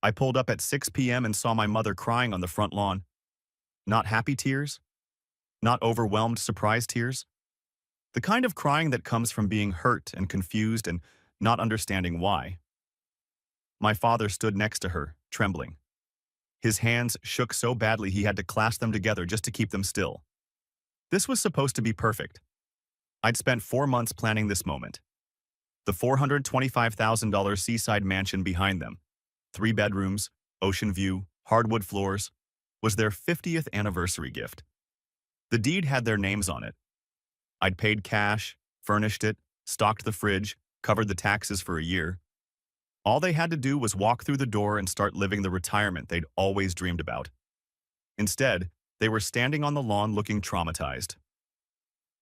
I pulled up at 6 p.m. and saw my mother crying on the front lawn. Not happy tears, not overwhelmed surprise tears. The kind of crying that comes from being hurt and confused and not understanding why. My father stood next to her, trembling. His hands shook so badly he had to clasp them together just to keep them still. This was supposed to be perfect. I'd spent 4 months planning this moment. The $425,000 seaside mansion behind them, 3 bedrooms, ocean view, hardwood floors, was their 50th anniversary gift. The deed had their names on it. I'd paid cash, furnished it, stocked the fridge, covered the taxes for a year. All they had to do was walk through the door and start living the retirement they'd always dreamed about. Instead, they were standing on the lawn looking traumatized.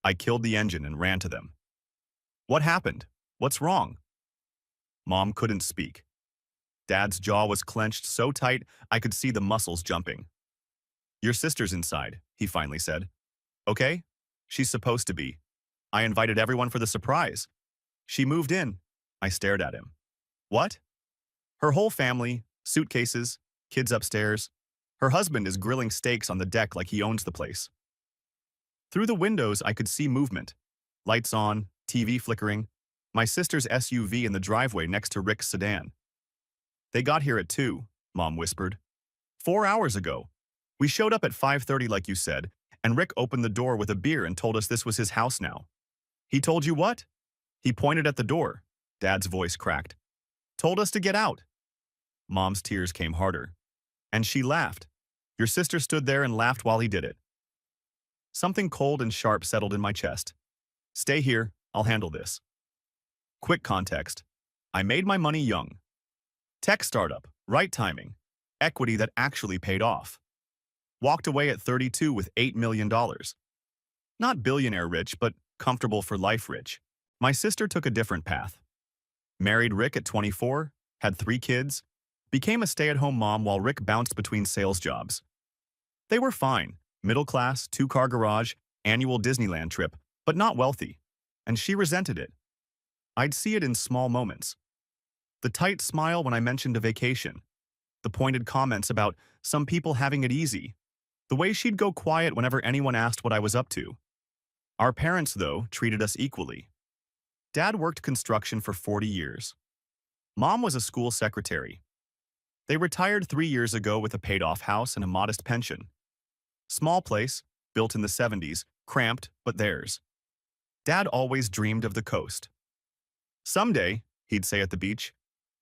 I killed the engine and ran to them. What happened? What's wrong? Mom couldn't speak. Dad's jaw was clenched so tight I could see the muscles jumping. Your sister's inside, he finally said. Okay? She's supposed to be. I invited everyone for the surprise. She moved in. I stared at him. What? Her whole family, suitcases, kids upstairs. Her husband is grilling steaks on the deck like he owns the place. Through the windows, I could see movement. Lights on, TV flickering, my sister's SUV in the driveway next to Rick's sedan. They got here at 2, Mom whispered. 4 hours ago. We showed up at 5:30 like you said, and Rick opened the door with a beer and told us this was his house now. He told you what? He pointed at the door. Dad's voice cracked. Told us to get out. Mom's tears came harder. And she laughed. Your sister stood there and laughed while he did it. Something cold and sharp settled in my chest. Stay here, I'll handle this. Quick context. I made my money young. Tech startup, right timing, equity that actually paid off. Walked away at 32 with $8 million. Not billionaire rich, but comfortable for life rich. My sister took a different path. Married Rick at 24, had 3 kids, became a stay-at-home mom while Rick bounced between sales jobs. They were fine, middle class, 2-car garage, annual Disneyland trip, but not wealthy, and she resented it. I'd see it in small moments. The tight smile when I mentioned a vacation, the pointed comments about some people having it easy, the way she'd go quiet whenever anyone asked what I was up to. Our parents, though, treated us equally. Dad worked construction for 40 years. Mom was a school secretary. They retired 3 years ago with a paid-off house and a modest pension. Small place, built in the 70s, cramped, but theirs. Dad always dreamed of the coast. Someday, he'd say at the beach,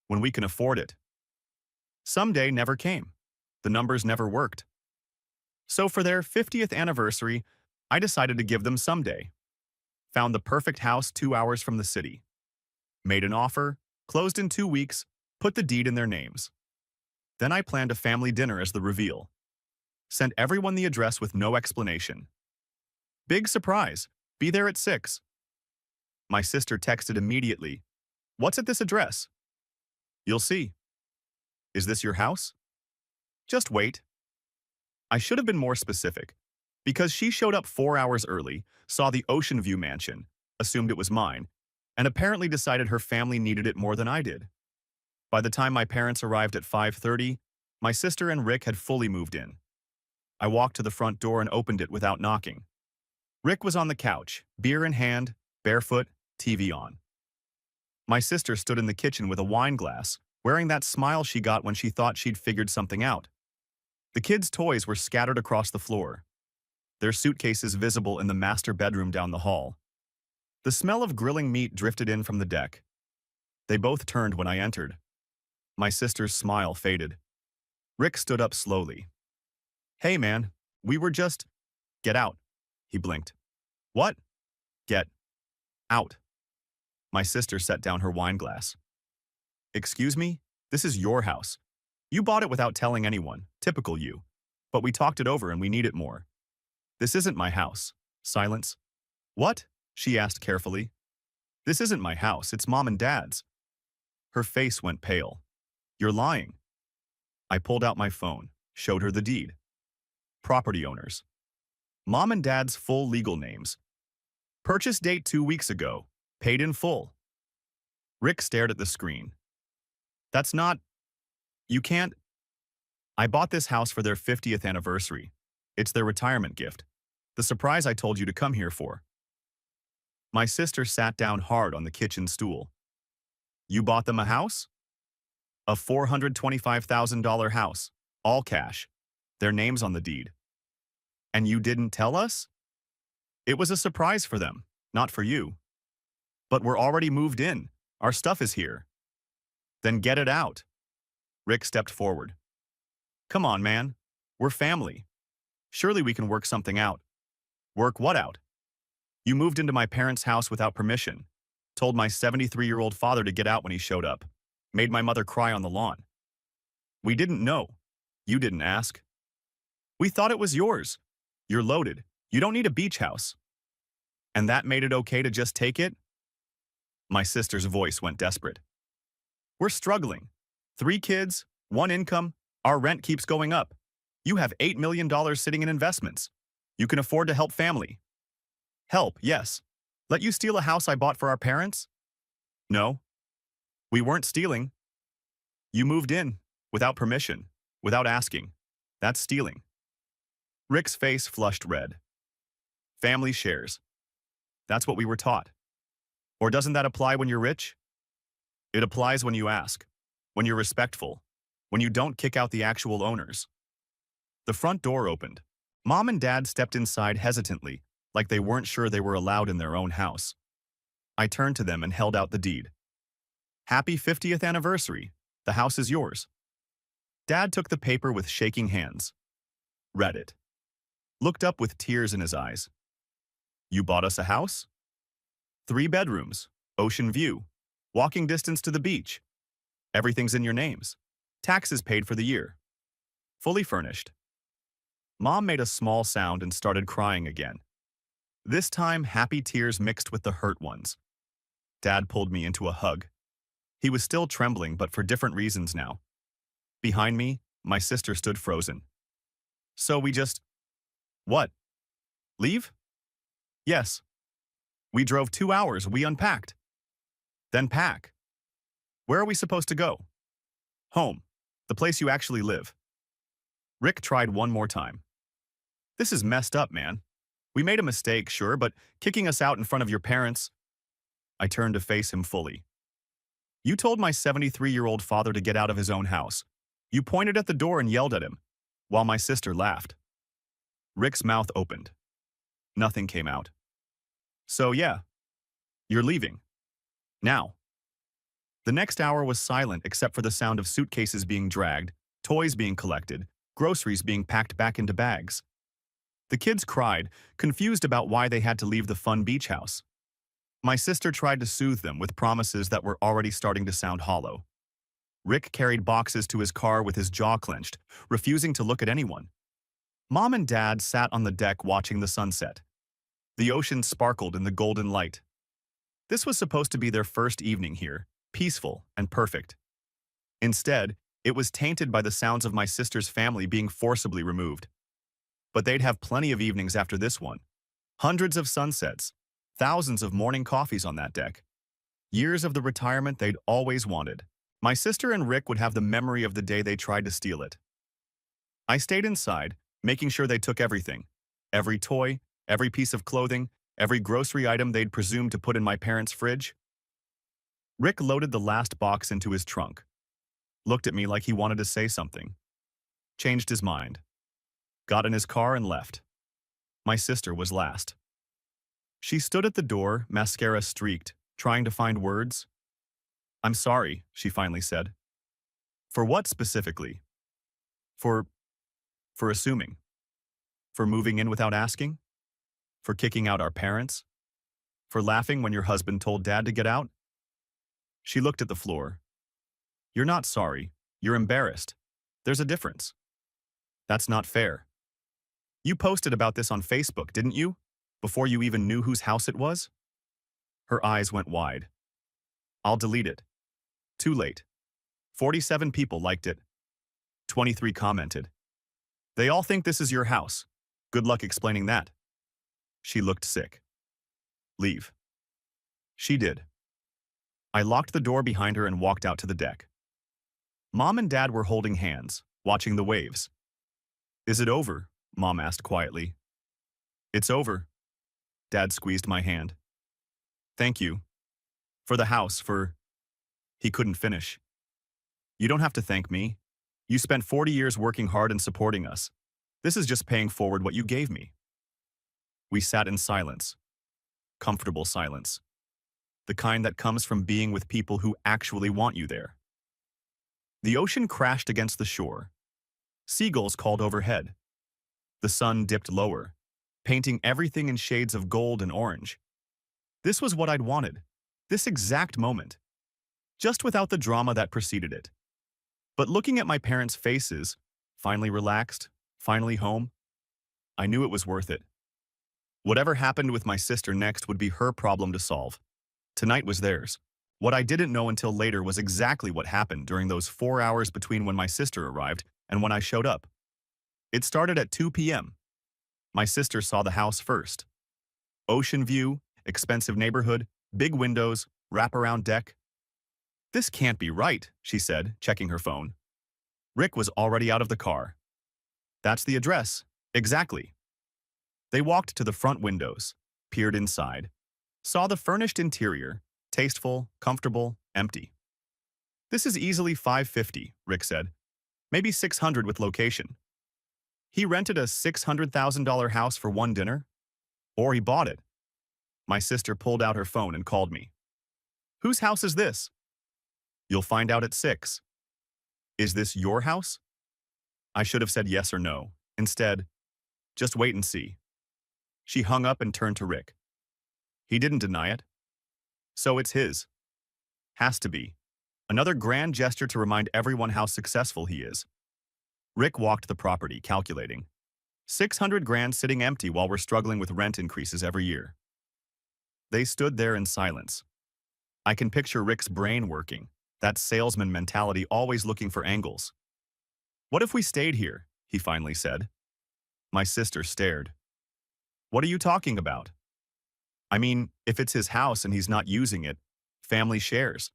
when we can afford it. Someday never came. The numbers never worked. So for their 50th anniversary, I decided to give them someday. Found the perfect house 2 hours from the city. Made an offer, closed in 2 weeks, put the deed in their names. Then I planned a family dinner as the reveal. Sent everyone the address with no explanation. Big surprise, be there at 6. My sister texted immediately, what's at this address? You'll see. Is this your house? Just wait. I should have been more specific, because she showed up 4 hours early, saw the Ocean View mansion, assumed it was mine, and apparently decided her family needed it more than I did. By the time my parents arrived at 5:30, my sister and Rick had fully moved in. I walked to the front door and opened it without knocking. Rick was on the couch, beer in hand, barefoot, TV on. My sister stood in the kitchen with a wine glass, wearing that smile she got when she thought she'd figured something out. The kids' toys were scattered across the floor, their suitcases visible in the master bedroom down the hall. The smell of grilling meat drifted in from the deck. They both turned when I entered. My sister's smile faded. Rick stood up slowly. Hey man, we were just… Get out. He blinked. What? Get out. My sister set down her wine glass. Excuse me? This is your house. You bought it without telling anyone, typical you. But we talked it over and we need it more. This isn't my house. Silence. What? She asked carefully. This isn't my house, it's Mom and Dad's. Her face went pale. You're lying. I pulled out my phone, showed her the deed. Property owners. Mom and Dad's full legal names. Purchase date 2 weeks ago. Paid in full. Rick stared at the screen. That's not… You can't. I bought this house for their 50th anniversary. It's their retirement gift. The surprise I told you to come here for. My sister sat down hard on the kitchen stool. You bought them a house? A $425,000 house. All cash. Their names on the deed. And you didn't tell us? It was a surprise for them, not for you. But we're already moved in. Our stuff is here. Then get it out. Rick stepped forward. Come on, man. We're family. Surely we can work something out. Work what out? You moved into my parents' house without permission. Told my 73-year-old father to get out when he showed up. Made my mother cry on the lawn. We didn't know. You didn't ask. We thought it was yours. You're loaded. You don't need a beach house. And that made it okay to just take it? My sister's voice went desperate. We're struggling. 3 kids, 1 income, our rent keeps going up. You have $8 million sitting in investments. You can afford to help family. Help, yes. Let you steal a house I bought for our parents? No. We weren't stealing. You moved in, without permission, without asking. That's stealing. Rick's face flushed red. Family shares. That's what we were taught. Or doesn't that apply when you're rich? It applies when you ask, when you're respectful, when you don't kick out the actual owners. The front door opened. Mom and Dad stepped inside hesitantly, like they weren't sure they were allowed in their own house. I turned to them and held out the deed. Happy 50th anniversary. The house is yours. Dad took the paper with shaking hands. Read it. Looked up with tears in his eyes. You bought us a house? 3 bedrooms, ocean view, walking distance to the beach. Everything's in your names. Taxes paid for the year. Fully furnished. Mom made a small sound and started crying again. This time, happy tears mixed with the hurt ones. Dad pulled me into a hug. He was still trembling, but for different reasons now. Behind me, my sister stood frozen. So we just... What? Leave? Yes. We drove 2 hours, we unpacked. Then pack. Where are we supposed to go? Home. The place you actually live. Rick tried one more time. This is messed up, man. We made a mistake, sure, but kicking us out in front of your parents... I turned to face him fully. You told my 73-year-old father to get out of his own house. You pointed at the door and yelled at him, while my sister laughed. Rick's mouth opened. Nothing came out. So yeah, you're leaving. Now. The next hour was silent except for the sound of suitcases being dragged, toys being collected, groceries being packed back into bags. The kids cried, confused about why they had to leave the fun beach house. My sister tried to soothe them with promises that were already starting to sound hollow. Rick carried boxes to his car with his jaw clenched, refusing to look at anyone. Mom and Dad sat on the deck watching the sunset. The ocean sparkled in the golden light. This was supposed to be their first evening here, peaceful and perfect. Instead, it was tainted by the sounds of my sister's family being forcibly removed. But they'd have plenty of evenings after this one. Hundreds of sunsets, thousands of morning coffees on that deck. Years of the retirement they'd always wanted. My sister and Rick would have the memory of the day they tried to steal it. I stayed inside, making sure they took everything. Every toy, every piece of clothing, every grocery item they'd presumed to put in my parents' fridge. Rick loaded the last box into his trunk. Looked at me like he wanted to say something. Changed his mind. Got in his car and left. My sister was last. She stood at the door, mascara streaked, trying to find words. I'm sorry, she finally said. For what specifically? For assuming. For moving in without asking? For kicking out our parents? For laughing when your husband told Dad to get out? She looked at the floor. You're not sorry. You're embarrassed. There's a difference. That's not fair. You posted about this on Facebook, didn't you? Before you even knew whose house it was? Her eyes went wide. I'll delete it. Too late. 47 people liked it. 23 commented. They all think this is your house. Good luck explaining that. She looked sick. Leave. She did. I locked the door behind her and walked out to the deck. Mom and Dad were holding hands, watching the waves. Is it over? Mom asked quietly. It's over. Dad squeezed my hand. Thank you. For the house, for... He couldn't finish. You don't have to thank me. You spent 40 years working hard and supporting us. This is just paying forward what you gave me. We sat in silence. Comfortable silence. The kind that comes from being with people who actually want you there. The ocean crashed against the shore. Seagulls called overhead. The sun dipped lower, painting everything in shades of gold and orange. This was what I'd wanted, this exact moment, just without the drama that preceded it. But looking at my parents' faces, finally relaxed, finally home, I knew it was worth it. Whatever happened with my sister next would be her problem to solve. Tonight was theirs. What I didn't know until later was exactly what happened during those 4 hours between when my sister arrived and when I showed up. It started at 2 p.m. My sister saw the house first. Ocean view, expensive neighborhood, big windows, wraparound deck. This can't be right, she said, checking her phone. Rick was already out of the car. That's the address. Exactly. They walked to the front windows, peered inside, saw the furnished interior, tasteful, comfortable, empty. This is easily $550, Rick said. Maybe $600 with location. He rented a $600,000 house for one dinner? Or he bought it. My sister pulled out her phone and called me. Whose house is this? You'll find out at 6. Is this your house? I should have said yes or no. Instead, just wait and see. She hung up and turned to Rick. He didn't deny it. So it's his. Has to be. Another grand gesture to remind everyone how successful he is. Rick walked the property, calculating. 600 grand sitting empty while we're struggling with rent increases every year. They stood there in silence. I can picture Rick's brain working, that salesman mentality always looking for angles. What if we stayed here? He finally said. My sister stared. What are you talking about? I mean, if it's his house and he's not using it, family shares.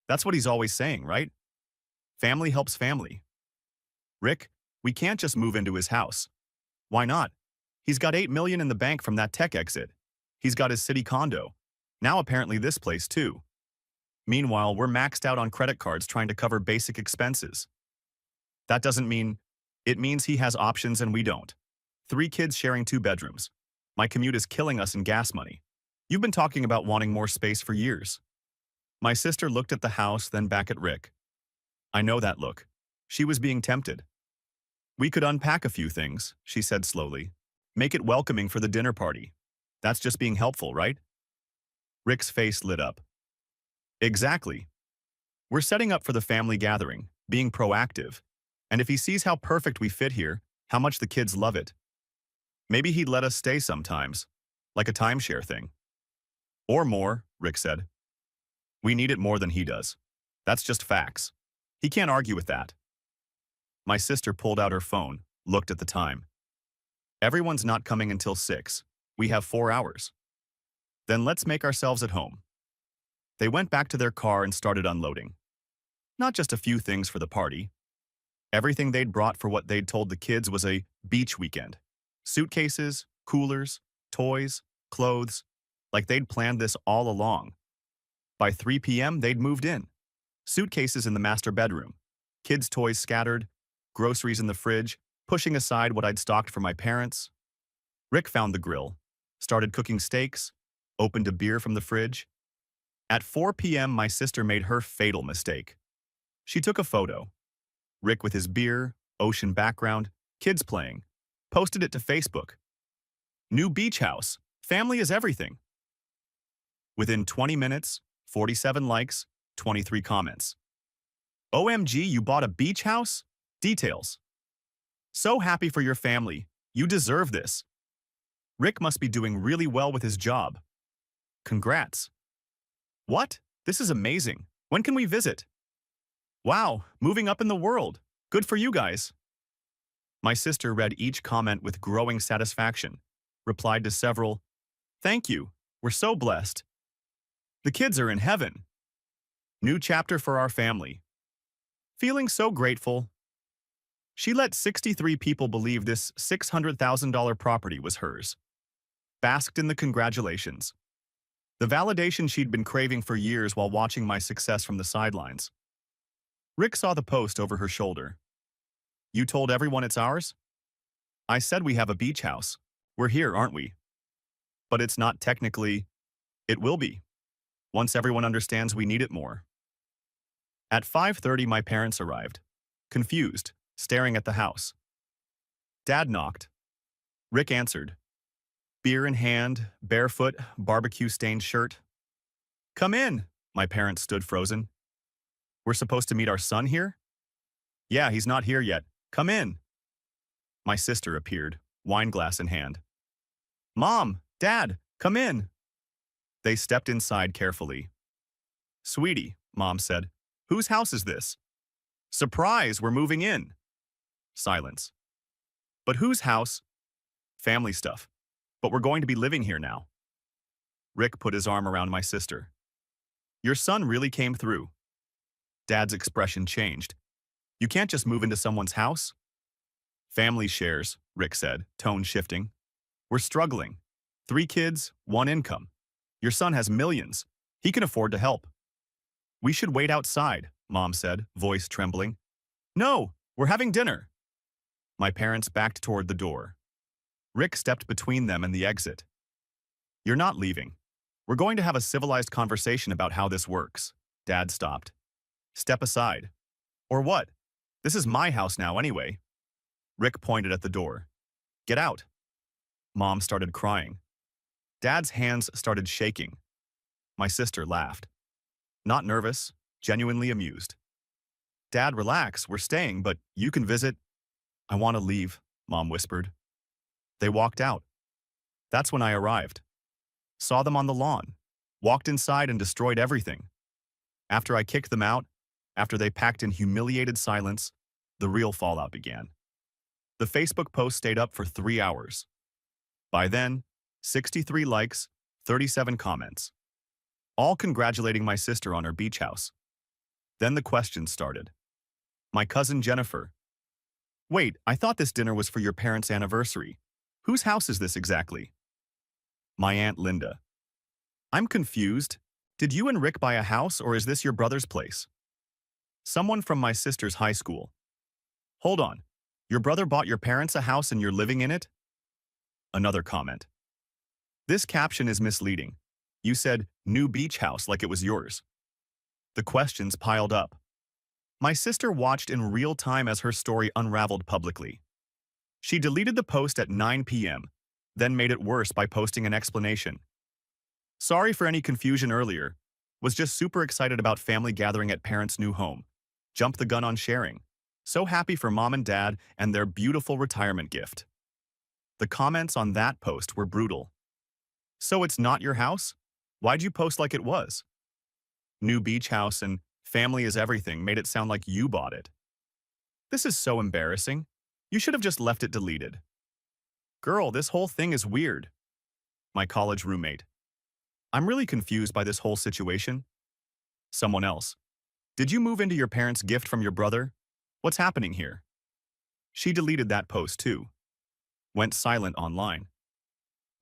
That's what he's always saying, right? Family helps family. Rick, we can't just move into his house. Why not? He's got $8 million in the bank from that tech exit. He's got his city condo. Now apparently this place too. Meanwhile, we're maxed out on credit cards trying to cover basic expenses. That doesn't mean... It means he has options and we don't. 3 kids sharing 2 bedrooms. My commute is killing us in gas money. You've been talking about wanting more space for years. My sister looked at the house, then back at Rick. I know that look. She was being tempted. We could unpack a few things, she said slowly. Make it welcoming for the dinner party. That's just being helpful, right? Rick's face lit up. Exactly. We're setting up for the family gathering, being proactive. And if he sees how perfect we fit here, how much the kids love it, maybe he'd let us stay sometimes, like a timeshare thing. Or more, Rick said. We need it more than he does. That's just facts. He can't argue with that. My sister pulled out her phone, looked at the time. Everyone's not coming until 6. We have 4 hours. Then let's make ourselves at home. They went back to their car and started unloading. Not just a few things for the party. Everything they'd brought for what they'd told the kids was a beach weekend. Suitcases, coolers, toys, clothes, like they'd planned this all along. By 3 p.m., they'd moved in. Suitcases in the master bedroom, kids' toys scattered, groceries in the fridge, pushing aside what I'd stocked for my parents. Rick found the grill, started cooking steaks, opened a beer from the fridge. At 4 p.m., my sister made her fatal mistake. She took a photo. Rick with his beer, ocean background, kids playing, posted it to Facebook. New beach house. Family is everything. Within 20 minutes, 47 likes, 23 comments. OMG, you bought a beach house? Details. So happy for your family. You deserve this. Rick must be doing really well with his job. Congrats. What? This is amazing. When can we visit? Wow, moving up in the world. Good for you guys. My sister read each comment with growing satisfaction, replied to several, Thank you. We're so blessed. The kids are in heaven. New chapter for our family. Feeling so grateful, she let 63 people believe this $600,000 property was hers. Basked in the congratulations. The validation she'd been craving for years while watching my success from the sidelines. Rick saw the post over her shoulder. You told everyone it's ours? I said we have a beach house. We're here, aren't we? But it's not technically. It will be, once everyone understands we need it more. At 5:30, my parents arrived, confused, staring at the house. Dad knocked. Rick answered. Beer in hand, barefoot, barbecue-stained shirt. Come in, my parents stood frozen. We're supposed to meet our son here? Yeah, he's not here yet. Come in. My sister appeared, wine glass in hand. Mom, Dad, come in. They stepped inside carefully. Sweetie, Mom said, whose house is this? Surprise, we're moving in. Silence. But whose house? Family stuff. But we're going to be living here now. Rick put his arm around my sister. Your son really came through. Dad's expression changed. You can't just move into someone's house. Family shares, Rick said, tone shifting. We're struggling. 3 kids, 1 income. Your son has millions. He can afford to help. We should wait outside, Mom said, voice trembling. No, we're having dinner. My parents backed toward the door. Rick stepped between them and the exit. You're not leaving. We're going to have a civilized conversation about how this works. Dad stopped. Step aside. Or what? This is my house now anyway. Rick pointed at the door. Get out. Mom started crying. Dad's hands started shaking. My sister laughed. Not nervous, genuinely amused. Dad, relax, we're staying, but you can visit. I want to leave, Mom whispered. They walked out. That's when I arrived. Saw them on the lawn, walked inside and destroyed everything. After I kicked them out, after they packed in humiliated silence, the real fallout began. The Facebook post stayed up for 3 hours. By then, 63 likes, 37 comments. All congratulating my sister on her beach house. Then the questions started. My cousin Jennifer. Wait, I thought this dinner was for your parents' anniversary. Whose house is this exactly? My Aunt Linda. I'm confused. Did you and Rick buy a house or is this your brother's place? Someone from my sister's high school. Hold on. Your brother bought your parents a house and you're living in it? Another comment. This caption is misleading. You said new beach house like it was yours. The questions piled up. My sister watched in real time as her story unraveled publicly. She deleted the post at 9 p.m., then made it worse by posting an explanation. Sorry for any confusion earlier. Was just super excited about family gathering at parents' new home. Jumped the gun on sharing. So happy for Mom and Dad and their beautiful retirement gift. The comments on that post were brutal. So it's not your house? Why'd you post like it was? New beach house and family is everything made it sound like you bought it. This is so embarrassing. You should have just left it deleted. Girl, this whole thing is weird. My college roommate. I'm really confused by this whole situation. Someone else. Did you move into your parents' gift from your brother? What's happening here? She deleted that post too. Went silent online.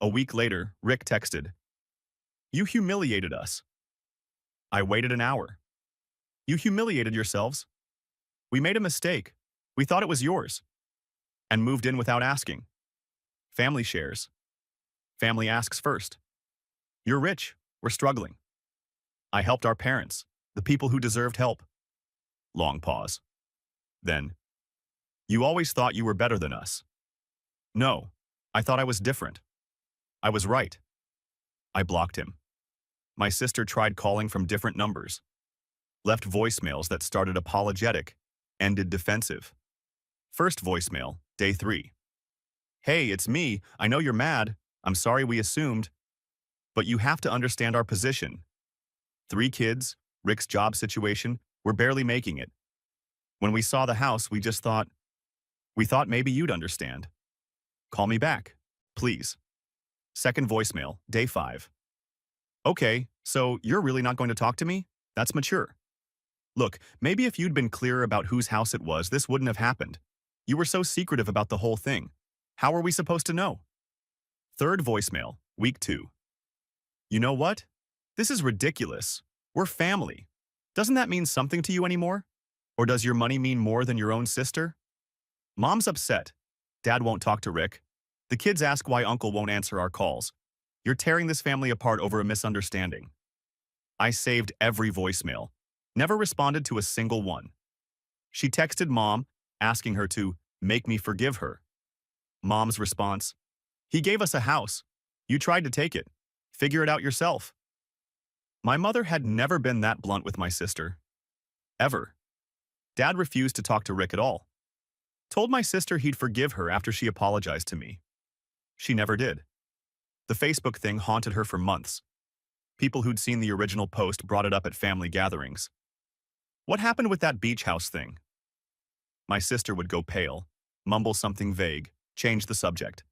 A week later, Rick texted. You humiliated us. I waited an hour. You humiliated yourselves. We made a mistake. We thought it was yours. And moved in without asking. Family shares. Family asks first. You're rich. We're struggling. I helped our parents, the people who deserved help. Long pause. Then, you always thought you were better than us. No, I thought I was different. I was right. I blocked him. My sister tried calling from different numbers. Left voicemails that started apologetic, ended defensive. First voicemail, day 3. Hey, it's me. I know you're mad. I'm sorry we assumed. But you have to understand our position. 3 kids, Rick's job situation, we're barely making it. When we saw the house, we thought maybe you'd understand. Call me back, please. Second voicemail, day 5. Okay, so you're really not going to talk to me? That's mature. Look, maybe if you'd been clearer about whose house it was, this wouldn't have happened. You were so secretive about the whole thing. How are we supposed to know? Third voicemail, week 2. You know what? This is ridiculous. We're family. Doesn't that mean something to you anymore? Or does your money mean more than your own sister? Mom's upset. Dad won't talk to Rick. The kids ask why Uncle won't answer our calls. You're tearing this family apart over a misunderstanding. I saved every voicemail. Never responded to a single one. She texted Mom, asking her to make me forgive her. Mom's response, he gave us a house. You tried to take it. Figure it out yourself. My mother had never been that blunt with my sister. Ever. Dad refused to talk to Rick at all. Told my sister he'd forgive her after she apologized to me. She never did. The Facebook thing haunted her for months. People who'd seen the original post brought it up at family gatherings. What happened with that beach house thing? My sister would go pale, mumble something vague, change the subject.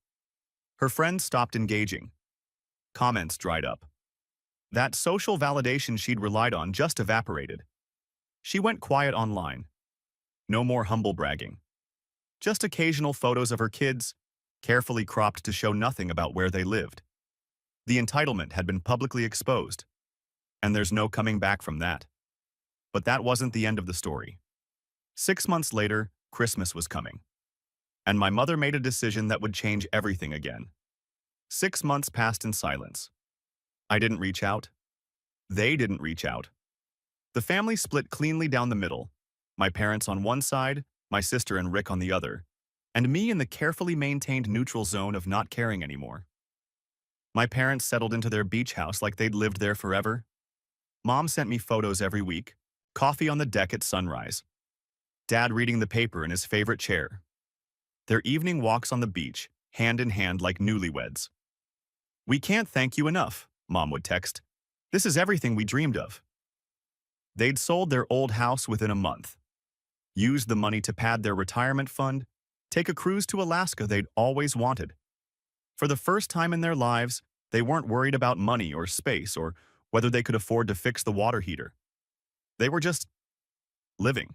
Her friends stopped engaging. Comments dried up. That social validation she'd relied on just evaporated. She went quiet online. No more humble bragging. Just occasional photos of her kids, carefully cropped to show nothing about where they lived. The entitlement had been publicly exposed, and there's no coming back from that. But that wasn't the end of the story. 6 months later, Christmas was coming. And my mother made a decision that would change everything again. 6 months passed in silence. I didn't reach out. They didn't reach out. The family split cleanly down the middle. My parents on one side, my sister and Rick on the other, and me in the carefully maintained neutral zone of not caring anymore. My parents settled into their beach house like they'd lived there forever. Mom sent me photos every week, coffee on the deck at sunrise. Dad reading the paper in his favorite chair. Their evening walks on the beach, hand in hand like newlyweds. We can't thank you enough, Mom would text. This is everything we dreamed of. They'd sold their old house within a month, used the money to pad their retirement fund, take a cruise to Alaska they'd always wanted. For the first time in their lives, they weren't worried about money or space or whether they could afford to fix the water heater. They were just living.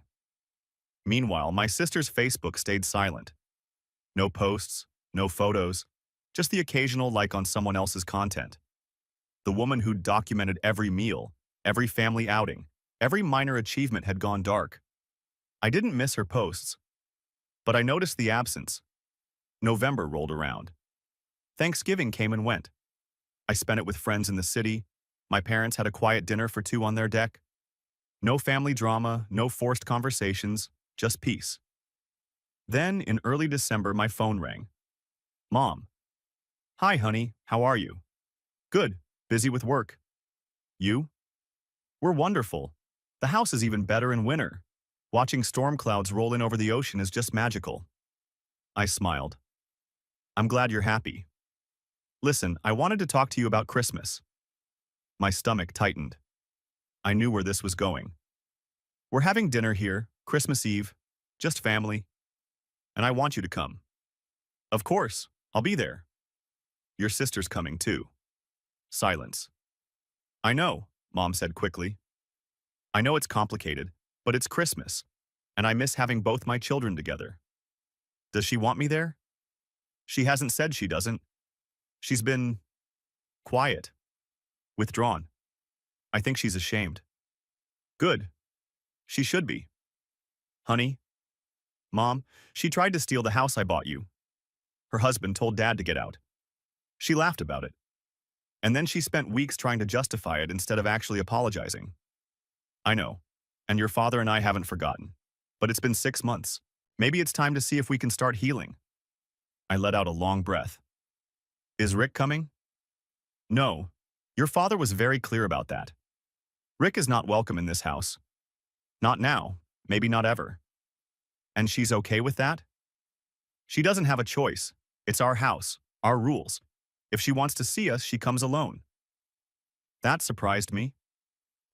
Meanwhile, my sister's Facebook stayed silent. No posts, no photos, just the occasional like on someone else's content. The woman who'd documented every meal, every family outing, every minor achievement had gone dark. I didn't miss her posts, but I noticed the absence. November rolled around. Thanksgiving came and went. I spent it with friends in the city. My parents had a quiet dinner for 2 on their deck. No family drama, no forced conversations, just peace. Then, in early December, my phone rang. Mom. Hi, honey, how are you? Good, busy with work. You? We're wonderful. The house is even better in winter. Watching storm clouds roll in over the ocean is just magical. I smiled. I'm glad you're happy. Listen, I wanted to talk to you about Christmas. My stomach tightened. I knew where this was going. We're having dinner here, Christmas Eve, just family. And I want you to come. Of course, I'll be there. Your sister's coming too. Silence. I know, Mom said quickly. I know it's complicated, but it's Christmas, and I miss having both my children together. Does she want me there? She hasn't said she doesn't. She's been quiet, withdrawn. I think she's ashamed. Good. She should be. Honey, Mom, she tried to steal the house I bought you. Her husband told Dad to get out. She laughed about it. And then she spent weeks trying to justify it instead of actually apologizing. I know, and your father and I haven't forgotten. But it's been 6 months. Maybe it's time to see if we can start healing. I let out a long breath. Is Rick coming? No. Your father was very clear about that. Rick is not welcome in this house. Not now, maybe not ever. And she's okay with that? She doesn't have a choice. It's our house, our rules. If she wants to see us, she comes alone. That surprised me.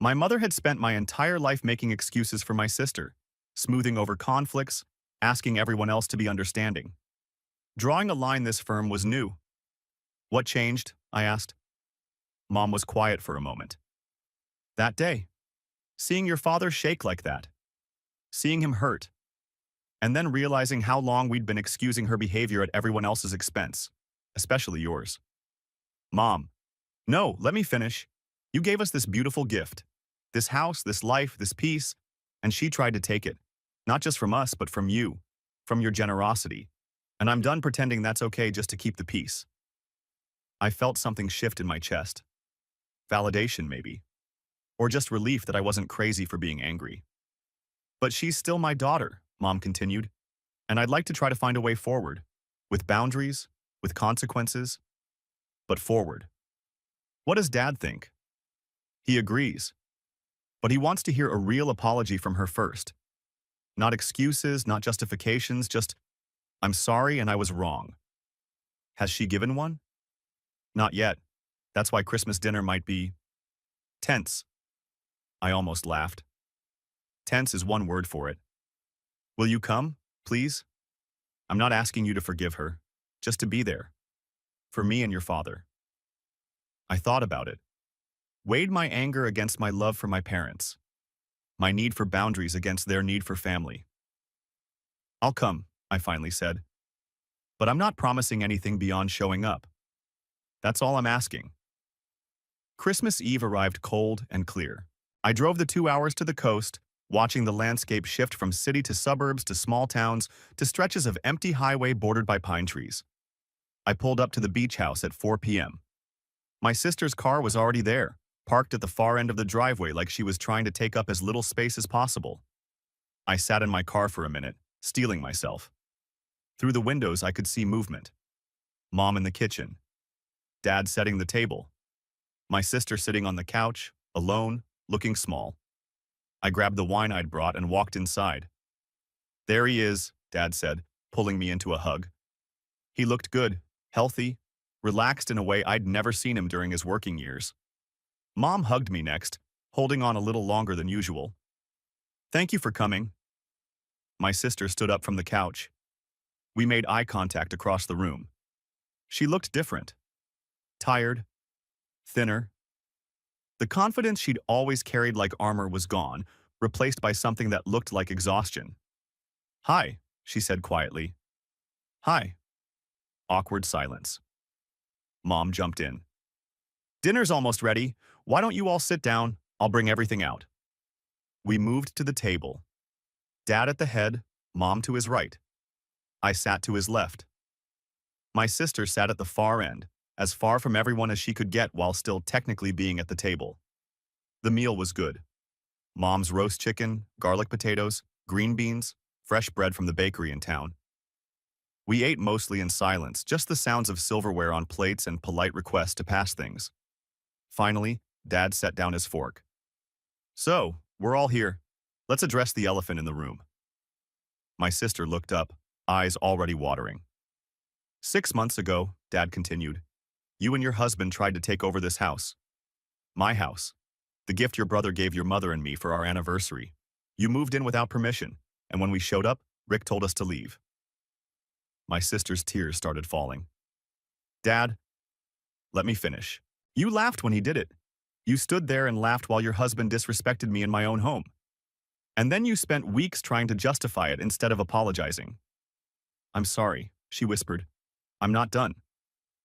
My mother had spent my entire life making excuses for my sister, smoothing over conflicts, asking everyone else to be understanding. Drawing a line this firm was new. What changed? I asked. Mom was quiet for a moment. That day. Seeing your father shake like that, seeing him hurt, and then realizing how long we'd been excusing her behavior at everyone else's expense, especially yours. Mom, no, let me finish. You gave us this beautiful gift. This house, this life, this peace, and she tried to take it. Not just from us, but from you, from your generosity. And I'm done pretending that's okay just to keep the peace. I felt something shift in my chest. Validation, maybe. Or just relief that I wasn't crazy for being angry. But she's still my daughter, Mom continued, and I'd like to try to find a way forward, with boundaries, with consequences, but forward. What does Dad think? He agrees, but he wants to hear a real apology from her first. Not excuses, not justifications, just, I'm sorry and I was wrong. Has she given one? Not yet. That's why Christmas dinner might be tense. I almost laughed. Tense is one word for it. Will you come, please? I'm not asking you to forgive her, just to be there. For me and your father. I thought about it. Weighed my anger against my love for my parents. My need for boundaries against their need for family. I'll come, I finally said. But I'm not promising anything beyond showing up. That's all I'm asking. Christmas Eve arrived cold and clear. I drove the 2 hours to the coast, watching the landscape shift from city to suburbs to small towns to stretches of empty highway bordered by pine trees. I pulled up to the beach house at 4 p.m. My sister's car was already there, parked at the far end of the driveway like she was trying to take up as little space as possible. I sat in my car for a minute, steeling myself. Through the windows I could see movement. Mom in the kitchen. Dad setting the table. My sister sitting on the couch, alone, looking small. I grabbed the wine I'd brought and walked inside. There he is, Dad said, pulling me into a hug. He looked good, healthy, relaxed in a way I'd never seen him during his working years. Mom hugged me next, holding on a little longer than usual. Thank you for coming. My sister stood up from the couch. We made eye contact across the room. She looked different. Tired. Thinner. The confidence she'd always carried like armor was gone, replaced by something that looked like exhaustion. Hi, she said quietly. Hi. Awkward silence. Mom jumped in. Dinner's almost ready. Why don't you all sit down? I'll bring everything out. We moved to the table. Dad at the head, Mom to his right. I sat to his left. My sister sat at the far end, as far from everyone as she could get while still technically being at the table. The meal was good. Mom's roast chicken, garlic potatoes, green beans, fresh bread from the bakery in town. We ate mostly in silence, just the sounds of silverware on plates and polite requests to pass things. Finally, Dad set down his fork. So, we're all here. Let's address the elephant in the room. My sister looked up, eyes already watering. 6 months ago, Dad continued, you and your husband tried to take over this house. My house. The gift your brother gave your mother and me for our anniversary. You moved in without permission, and when we showed up, Rick told us to leave. My sister's tears started falling. Dad, let me finish. You laughed when he did it. You stood there and laughed while your husband disrespected me in my own home. And then you spent weeks trying to justify it instead of apologizing. I'm sorry, she whispered. I'm not done.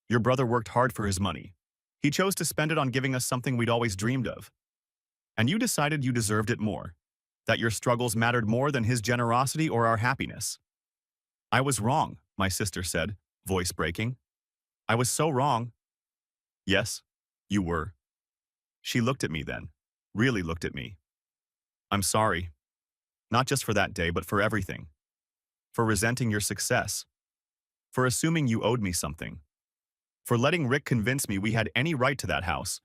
Your brother worked hard for his money. He chose to spend it on giving us something we'd always dreamed of. And you decided you deserved it more, that your struggles mattered more than his generosity or our happiness. I was wrong, my sister said, voice breaking. I was so wrong. Yes, you were. She looked at me then, really looked at me. I'm sorry. Not just for that day, but for everything. For resenting your success. For assuming you owed me something. For letting Rick convince me we had any right to that house.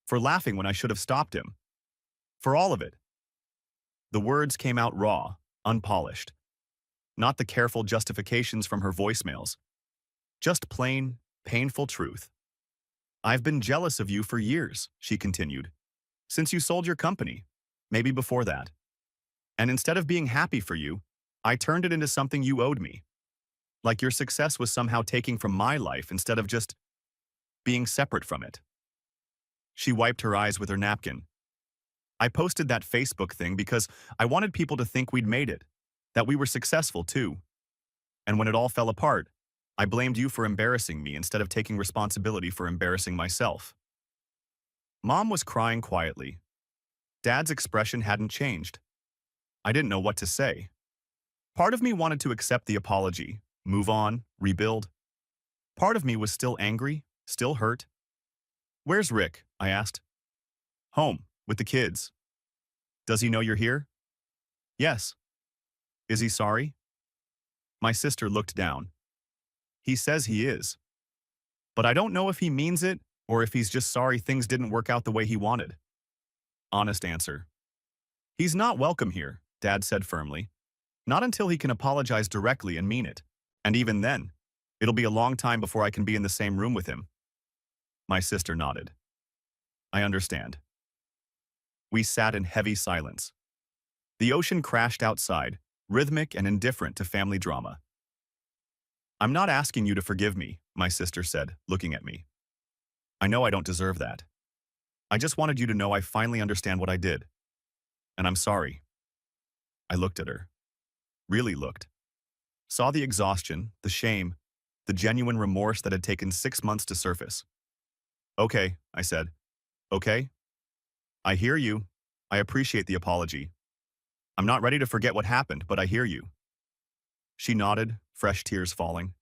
For laughing when I should have stopped him. For all of it. The words came out raw, unpolished. Not the careful justifications from her voicemails. Just plain, painful truth. I've been jealous of you for years, she continued. Since you sold your company. Maybe before that. And instead of being happy for you, I turned it into something you owed me. Like your success was somehow taking from my life instead of just being separate from it. She wiped her eyes with her napkin. I posted that Facebook thing because I wanted people to think we'd made it, that we were successful too. And when it all fell apart, I blamed you for embarrassing me instead of taking responsibility for embarrassing myself. Mom was crying quietly. Dad's expression hadn't changed. I didn't know what to say. Part of me wanted to accept the apology, move on, rebuild. Part of me was still angry, still hurt. "Where's Rick?" I asked. "Home, with the kids." "Does he know you're here?" "Yes." "Is he sorry?" My sister looked down. "He says he is. But I don't know if he means it or if he's just sorry things didn't work out the way he wanted." Honest answer. "He's not welcome here," Dad said firmly. "Not until he can apologize directly and mean it. And even then, it'll be a long time before I can be in the same room with him." My sister nodded. "I understand." We sat in heavy silence. The ocean crashed outside, rhythmic and indifferent to family drama. "I'm not asking you to forgive me," my sister said, looking at me. "I know I don't deserve that. I just wanted you to know I finally understand what I did. And I'm sorry." I looked at her. Really looked. Saw the exhaustion, the shame, the genuine remorse that had taken 6 months to surface. "Okay," I said. "Okay? I hear you. I appreciate the apology. I'm not ready to forget what happened, but I hear you." She nodded, fresh tears falling.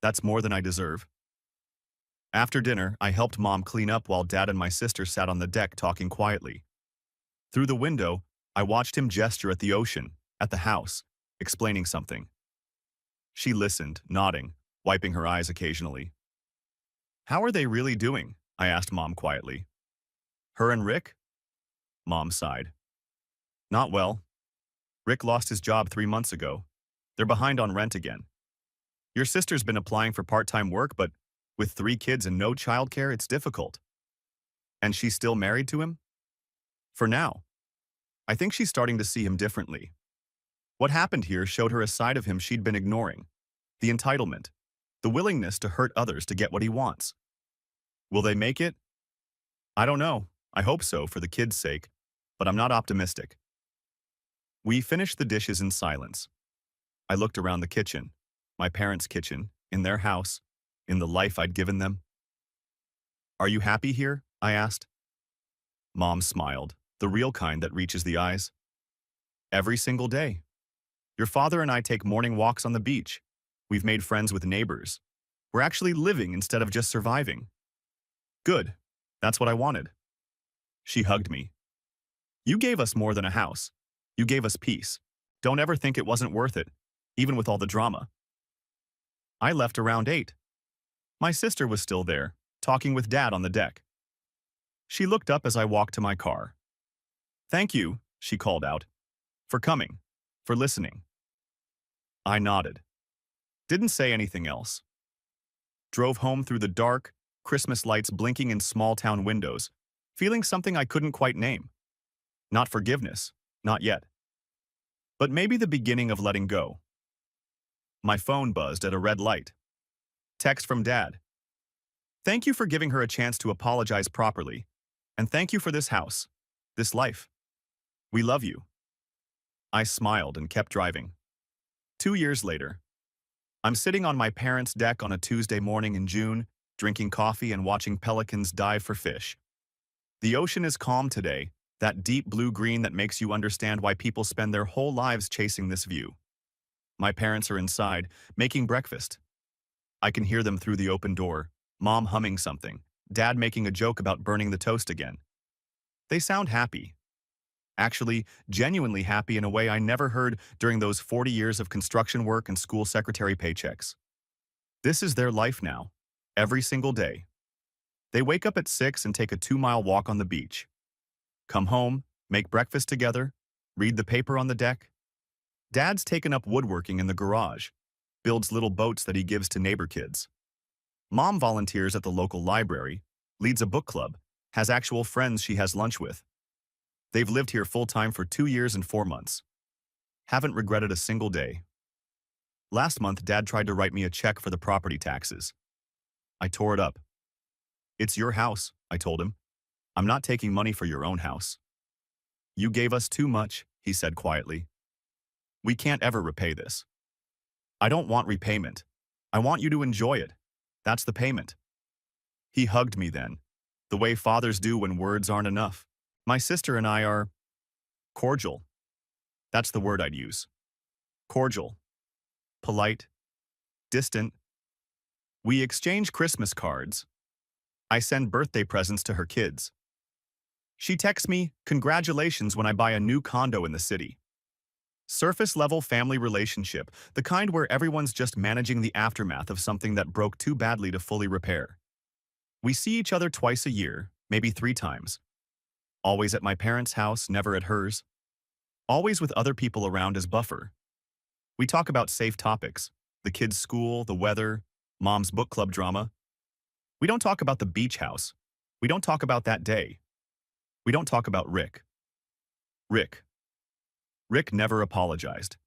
"That's more than I deserve." After dinner, I helped Mom clean up while Dad and my sister sat on the deck talking quietly. Through the window, I watched him gesture at the ocean, at the house, explaining something. She listened, nodding, wiping her eyes occasionally. "How are they really doing?" I asked Mom quietly. "Her and Rick?" Mom sighed. "Not well. Rick lost his job 3 months ago. They're behind on rent again. Your sister's been applying for part-time work, but with 3 kids and no childcare, it's difficult." "And she's still married to him?" "For now. I think she's starting to see him differently. What happened here showed her a side of him she'd been ignoring. The entitlement. The willingness to hurt others to get what he wants. Will they make it? I don't know. I hope so for the kids' sake, but I'm not optimistic." We finished the dishes in silence. I looked around the kitchen, my parents' kitchen, in their house, in the life I'd given them. "Are you happy here?" I asked. Mom smiled, the real kind that reaches the eyes. "Every single day. Your father and I take morning walks on the beach. We've made friends with neighbors. We're actually living instead of just surviving." "Good. That's what I wanted." She hugged me. "You gave us more than a house. You gave us peace. Don't ever think it wasn't worth it, even with all the drama." I left around 8. My sister was still there, talking with Dad on the deck. She looked up as I walked to my car. "Thank you," she called out, "for coming, for listening." I nodded. Didn't say anything else. Drove home through the dark, Christmas lights blinking in small-town windows, feeling something I couldn't quite name. Not forgiveness, not yet. But maybe the beginning of letting go. My phone buzzed at a red light. Text from Dad. "Thank you for giving her a chance to apologize properly. And thank you for this house, this life. We love you." I smiled and kept driving. 2 years later. I'm sitting on my parents' deck on a Tuesday morning in June, drinking coffee and watching pelicans dive for fish. The ocean is calm today, that deep blue-green that makes you understand why people spend their whole lives chasing this view. My parents are inside, making breakfast. I can hear them through the open door, Mom humming something, Dad making a joke about burning the toast again. They sound happy. Actually, genuinely happy in a way I never heard during those 40 years of construction work and school secretary paychecks. This is their life now, every single day. They wake up at 6 and take a 2-mile walk on the beach. Come home, make breakfast together, read the paper on the deck. Dad's taken up woodworking in the garage, builds little boats that he gives to neighbor kids. Mom volunteers at the local library, leads a book club, has actual friends she has lunch with. They've lived here full-time for 2 years and 4 months. Haven't regretted a single day. Last month, Dad tried to write me a check for the property taxes. I tore it up. "It's your house," I told him. "I'm not taking money for your own house." You gave us too much, he said quietly. We can't ever repay this. I don't want repayment. I want you to enjoy it. That's the payment. He hugged me then, the way fathers do when words aren't enough. My sister and I are cordial. That's the word I'd use. Cordial. Polite. Distant. We exchange Christmas cards. I send birthday presents to her kids. She texts me, congratulations when I buy a new condo in the city. Surface-level family relationship, the kind where everyone's just managing the aftermath of something that broke too badly to fully repair. We see each other twice a year, maybe 3 times. Always at my parents' house, never at hers. Always with other people around as buffer. We talk about safe topics, the kids' school, the weather, mom's book club drama. We don't talk about the beach house. We don't talk about that day. We don't talk about Rick. Rick. Rick never apologized.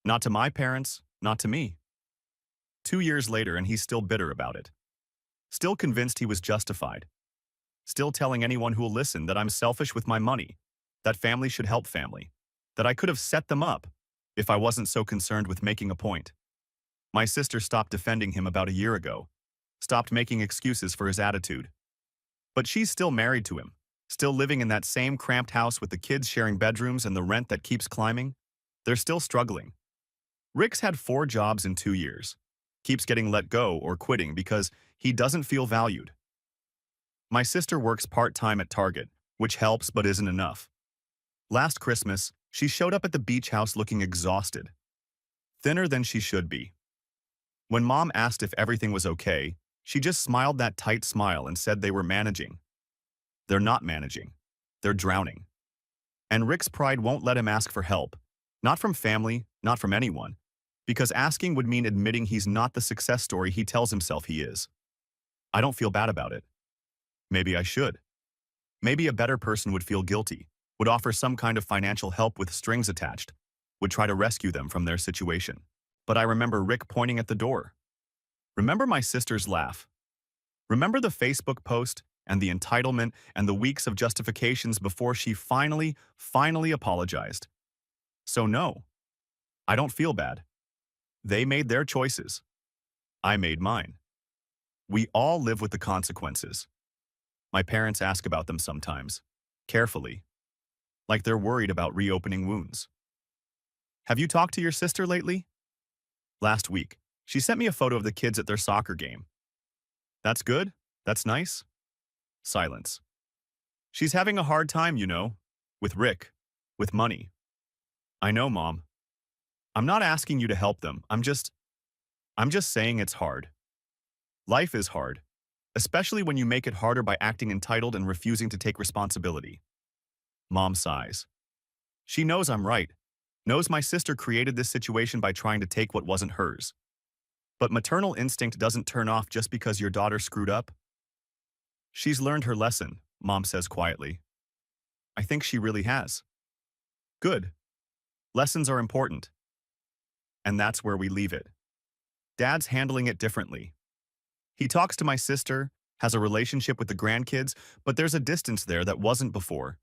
Not to my parents, not to me. 2 years later and he's still bitter about it. Still convinced he was justified. Still telling anyone who'll listen that I'm selfish with my money, that family should help family, that I could have set them up if I wasn't so concerned with making a point. My sister stopped defending him about a year ago, stopped making excuses for his attitude. But she's still married to him, still living in that same cramped house with the kids sharing bedrooms and the rent that keeps climbing. They're still struggling. Rick's had 4 jobs in 2 years. Keeps getting let go or quitting because he doesn't feel valued. My sister works part-time at Target, which helps but isn't enough. Last Christmas, she showed up at the beach house looking exhausted. Thinner than she should be. When Mom asked if everything was okay, she just smiled that tight smile and said they were managing. They're not managing. They're drowning. And Rick's pride won't let him ask for help. Not from family, not from anyone. Because asking would mean admitting he's not the success story he tells himself he is. I don't feel bad about it. Maybe I should. Maybe a better person would feel guilty, would offer some kind of financial help with strings attached, would try to rescue them from their situation. But I remember Rick pointing at the door. Remember my sister's laugh. Remember the Facebook post and the entitlement and the weeks of justifications before she finally apologized. So no, I don't feel bad. They made their choices. I made mine. We all live with the consequences. My parents ask about them sometimes, carefully, like they're worried about reopening wounds. Have you talked to your sister lately? Last week, she sent me a photo of the kids at their soccer game. That's good? That's nice? Silence. She's having a hard time, you know, with Rick, with money. I know, Mom. I'm not asking you to help them. I'm just saying it's hard. Life is hard, especially when you make it harder by acting entitled and refusing to take responsibility. Mom sighs. She knows I'm right, knows my sister created this situation by trying to take what wasn't hers. But maternal instinct doesn't turn off just because your daughter screwed up. She's learned her lesson, Mom says quietly. I think she really has. Good. Lessons are important. And that's where we leave it. Dad's handling it differently. He talks to my sister, has a relationship with the grandkids, but there's a distance there that wasn't before.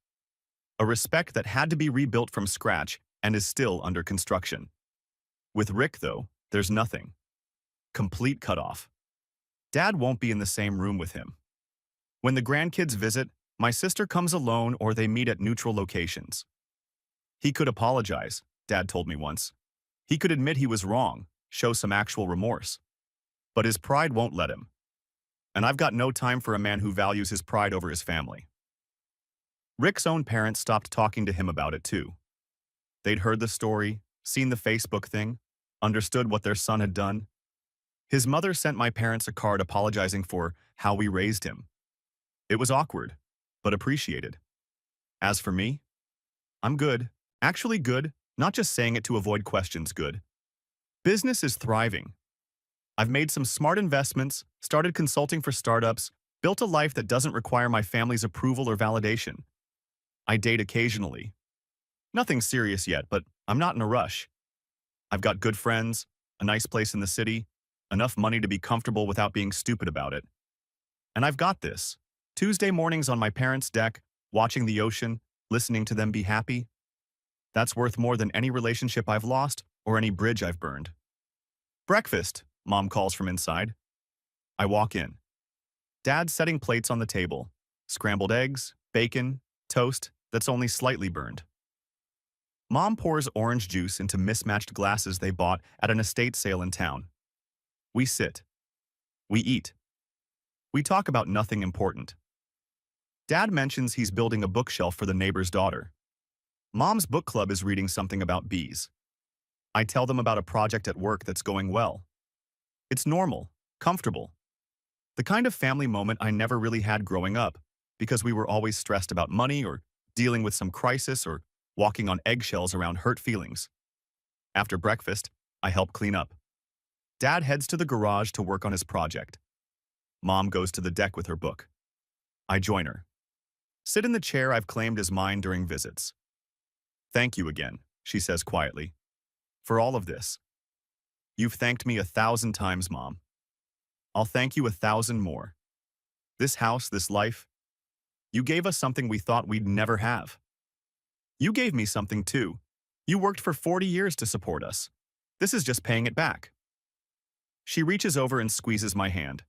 A respect that had to be rebuilt from scratch and is still under construction. With Rick, though, there's nothing. Complete cutoff. Dad won't be in the same room with him. When the grandkids visit, my sister comes alone or they meet at neutral locations. He could apologize, Dad told me once. He could admit he was wrong, show some actual remorse. But his pride won't let him. And I've got no time for a man who values his pride over his family. Rick's own parents stopped talking to him about it too. They'd heard the story, seen the Facebook thing, understood what their son had done. His mother sent my parents a card apologizing for how we raised him. It was awkward, but appreciated. As for me, I'm good. Actually good. Not just saying it to avoid questions good. Business is thriving. I've made some smart investments, started consulting for startups, built a life that doesn't require my family's approval or validation. I date occasionally. Nothing serious yet, but I'm not in a rush. I've got good friends, a nice place in the city, enough money to be comfortable without being stupid about it. And I've got this. Tuesday mornings on my parents' deck, watching the ocean, listening to them be happy, that's worth more than any relationship I've lost or any bridge I've burned. Breakfast, Mom calls from inside. I walk in. Dad's setting plates on the table. Scrambled eggs, bacon, toast that's only slightly burned. Mom pours orange juice into mismatched glasses they bought at an estate sale in town. We sit. We eat. We talk about nothing important. Dad mentions he's building a bookshelf for the neighbor's daughter. Mom's book club is reading something about bees. I tell them about a project at work that's going well. It's normal, comfortable. The kind of family moment I never really had growing up because we were always stressed about money or dealing with some crisis or walking on eggshells around hurt feelings. After breakfast, I help clean up. Dad heads to the garage to work on his project. Mom goes to the deck with her book. I join her. Sit in the chair I've claimed as mine during visits. Thank you again, she says quietly, for all of this. You've thanked me 1,000 times, Mom. I'll thank you 1,000 more. This house, this life, you gave us something we thought we'd never have. You gave me something too. You worked for 40 years to support us. This is just paying it back. She reaches over and squeezes my hand.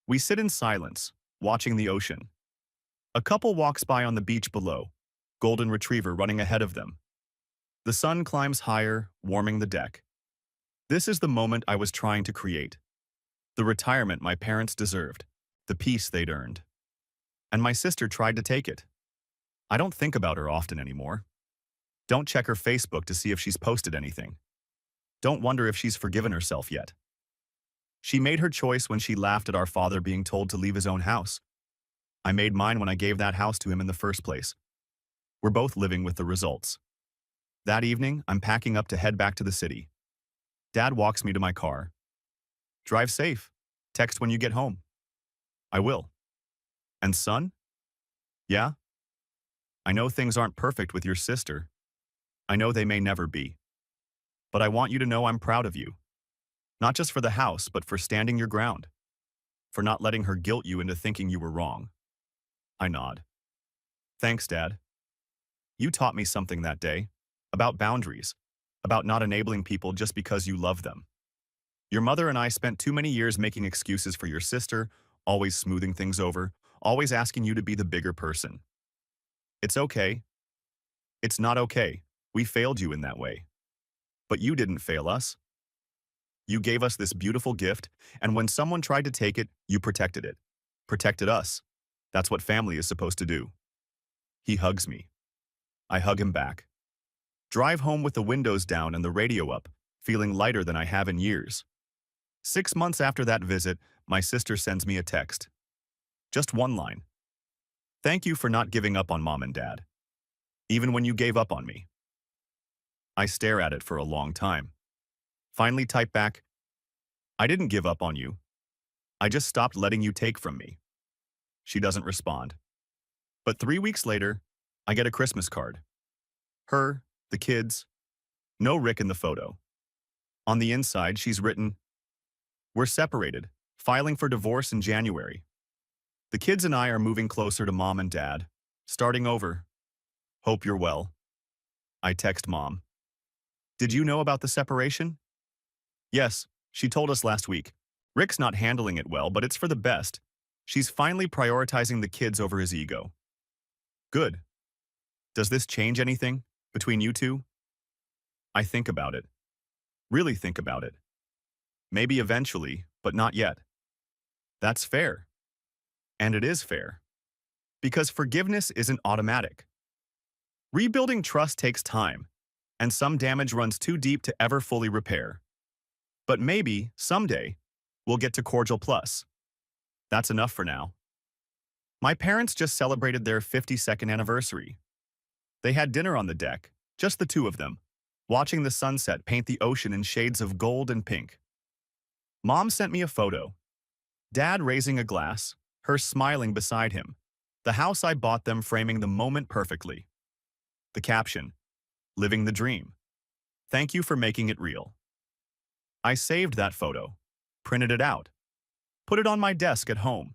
We sit in silence, watching the ocean. A couple walks by on the beach below, golden retriever running ahead of them. The sun climbs higher, warming the deck. This is the moment I was trying to create. The retirement my parents deserved, the peace they'd earned. And my sister tried to take it. I don't think about her often anymore. Don't check her Facebook to see if she's posted anything. Don't wonder if she's forgiven herself yet. She made her choice when she laughed at our father being told to leave his own house. I made mine when I gave that house to him in the first place. We're both living with the results. That evening, I'm packing up to head back to the city. Dad walks me to my car. Drive safe. Text when you get home. I will. And son? Yeah? I know things aren't perfect with your sister. I know they may never be. But I want you to know I'm proud of you. Not just for the house, but for standing your ground. For not letting her guilt you into thinking you were wrong. I nod. Thanks, Dad. You taught me something that day. About boundaries. About not enabling people just because you love them. Your mother and I spent too many years making excuses for your sister, always smoothing things over, always asking you to be the bigger person. It's okay. It's not okay. We failed you in that way. But you didn't fail us. You gave us this beautiful gift, and when someone tried to take it, you protected it. Protected us. That's what family is supposed to do. He hugs me. I hug him back. Drive home with the windows down and the radio up, feeling lighter than I have in years. 6 months after that visit, my sister sends me a text. Just one line. Thank you for not giving up on Mom and Dad. Even when you gave up on me. I stare at it for a long time. Finally type back, I didn't give up on you. I just stopped letting you take from me. She doesn't respond. But 3 weeks later, I get a Christmas card. Her, the kids, no Rick in the photo. On the inside, she's written, we're separated, filing for divorce in January. The kids and I are moving closer to Mom and Dad, starting over. Hope you're well. I text Mom. Did you know about the separation? Yes, she told us last week. Rick's not handling it well, but it's for the best. She's finally prioritizing the kids over his ego. Good. Does this change anything between you two? I think about it. Really think about it. Maybe eventually, but not yet. That's fair. And it is fair. Because forgiveness isn't automatic. Rebuilding trust takes time, and some damage runs too deep to ever fully repair. But maybe, someday, we'll get to cordial plus. That's enough for now. My parents just celebrated their 52nd anniversary. They had dinner on the deck, just the two of them, watching the sunset paint the ocean in shades of gold and pink. Mom sent me a photo. Dad raising a glass, her smiling beside him. The house I bought them framing the moment perfectly. The caption, living the dream. Thank you for making it real. I saved that photo, printed it out, put it on my desk at home.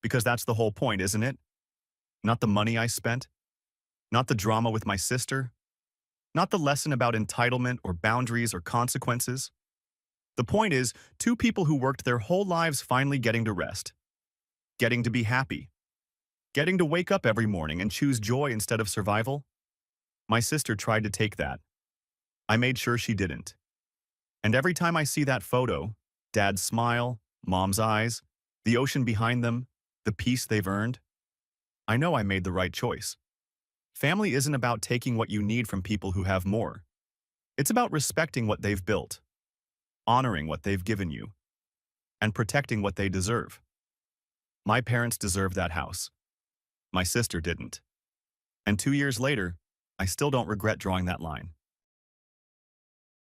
Because that's the whole point, isn't it? Not the money I spent, Not the drama with my sister, not the lesson about entitlement or boundaries or consequences. The point is, two people who worked their whole lives finally getting to rest, getting to be happy, getting to wake up every morning and choose joy instead of survival. My sister tried to take that. I made sure she didn't. And every time I see that photo, Dad's smile, Mom's eyes, the ocean behind them, the peace they've earned, I know I made the right choice. Family isn't about taking what you need from people who have more. It's about respecting what they've built, honoring what they've given you, and protecting what they deserve. My parents deserved that house. My sister didn't. And 2 years later, I still don't regret drawing that line.